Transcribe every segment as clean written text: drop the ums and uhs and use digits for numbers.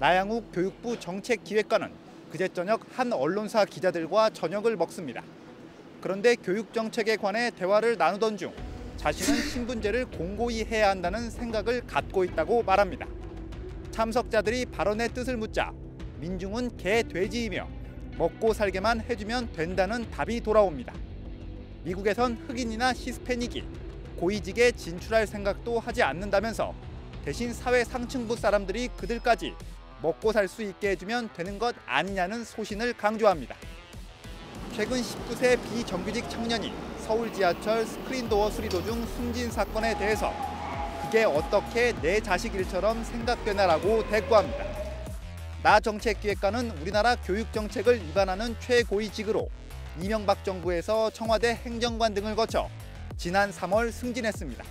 나양욱 교육부 정책기획관은 그제 저녁 한 언론사 기자들과 저녁을 먹습니다. 그런데 교육 정책에 관해 대화를 나누던 중 자신은 신분제를 공고히 해야 한다는 생각을 갖고 있다고 말합니다. 참석자들이 발언의 뜻을 묻자 민중은 개, 돼지이며 먹고 살게만 해주면 된다는 답이 돌아옵니다. 미국에선 흑인이나 히스패닉이 고위직에 진출할 생각도 하지 않는다면서 대신 사회 상층부 사람들이 그들까지 먹고 살 수 있게 해주면 되는 것 아니냐는 소신을 강조합니다. 최근 19세 비정규직 청년이 서울 지하철 스크린도어 수리도 중 숨진 사건에 대해서 그게 어떻게 내 자식 일처럼 생각되나라고 대꾸합니다. 나 정책기획관은 우리나라 교육정책을 위반하는 최고위직으로 이명박 정부에서 청와대 행정관 등을 거쳐 지난 3월 승진했습니다.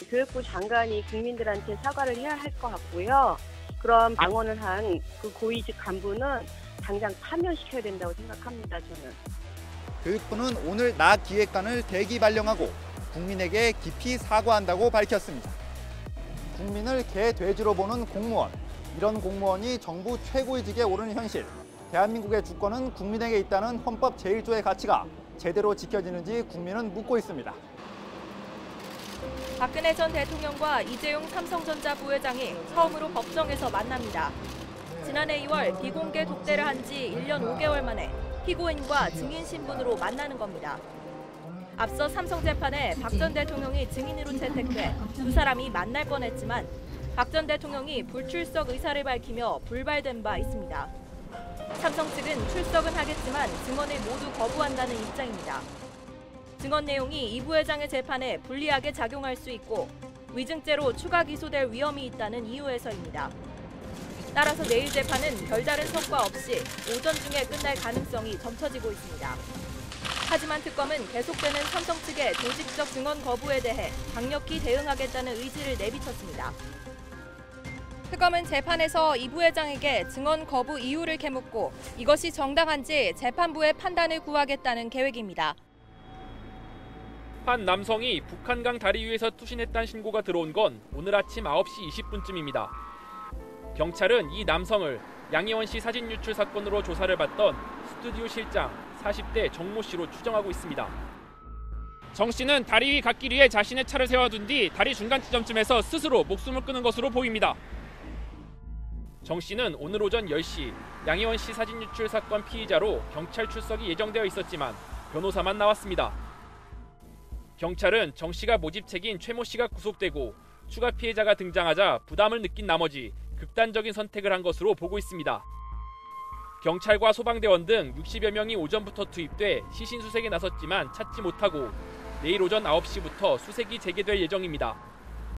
교육부 장관이 국민들한테 사과를 해야 할 것 같고요. 그럼 망언을 한 그 고위직 간부는 당장 파면시켜야 된다고 생각합니다, 저는. 교육부는 오늘 나 기획관을 대기 발령하고 국민에게 깊이 사과한다고 밝혔습니다. 국민을 개, 돼지로 보는 공무원. 이런 공무원이 정부 최고위직에 오르는 현실. 대한민국의 주권은 국민에게 있다는 헌법 제1조의 가치가 제대로 지켜지는지 국민은 묻고 있습니다. 박근혜 전 대통령과 이재용 삼성전자 부회장이 처음으로 법정에서 만납니다. 지난해 2월 비공개 독대를 한 지 1년 5개월 만에 피고인과 증인 신분으로 만나는 겁니다. 앞서 삼성 재판에 박 전 대통령이 증인으로 채택돼 두 사람이 만날 뻔했지만 박 전 대통령이 불출석 의사를 밝히며 불발된 바 있습니다. 삼성 측은 출석은 하겠지만 증언을 모두 거부한다는 입장입니다. 증언 내용이 이 부회장의 재판에 불리하게 작용할 수 있고 위증죄로 추가 기소될 위험이 있다는 이유에서입니다. 따라서 내일 재판은 별다른 성과 없이 오전 중에 끝날 가능성이 점쳐지고 있습니다. 하지만 특검은 계속되는 삼성 측의 조직적 증언 거부에 대해 강력히 대응하겠다는 의지를 내비쳤습니다. 특검은 재판에서 이 부회장에게 증언 거부 이유를 캐묻고 이것이 정당한지 재판부의 판단을 구하겠다는 계획입니다. 한 남성이 북한강 다리 위에서 투신했다는 신고가 들어온 건 오늘 아침 9시 20분쯤입니다. 경찰은 이 남성을 양희원 씨 사진 유출 사건으로 조사를 받던 스튜디오 실장 40대 정모 씨로 추정하고 있습니다. 정 씨는 다리 위 갓길 위에 자신의 차를 세워둔 뒤 다리 중간 지점쯤에서 스스로 목숨을 끊은 것으로 보입니다. 정 씨는 오늘 오전 10시 양희원 씨 사진 유출 사건 피의자로 경찰 출석이 예정되어 있었지만 변호사만 나왔습니다. 경찰은 정 씨가 모집책인 최모 씨가 구속되고 추가 피해자가 등장하자 부담을 느낀 나머지 극단적인 선택을 한 것으로 보고 있습니다. 경찰과 소방대원 등 60여 명이 오전부터 투입돼 시신수색에 나섰지만 찾지 못하고 내일 오전 9시부터 수색이 재개될 예정입니다.